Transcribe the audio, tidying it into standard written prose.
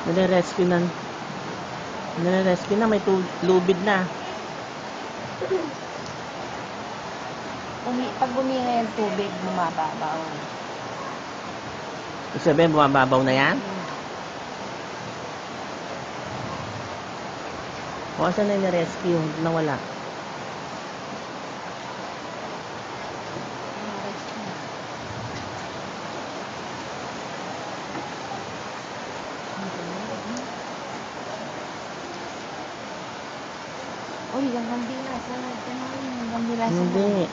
Nire-rescue na. Nire-rescue na. May lubid na. Pag huminga yung tubig, bumababaw. Ibig sabihin, bumababaw na yan? O, saan na nire-rescue? Nawala. Uy, hanggang bilas. Hanggang bilas. Hindi.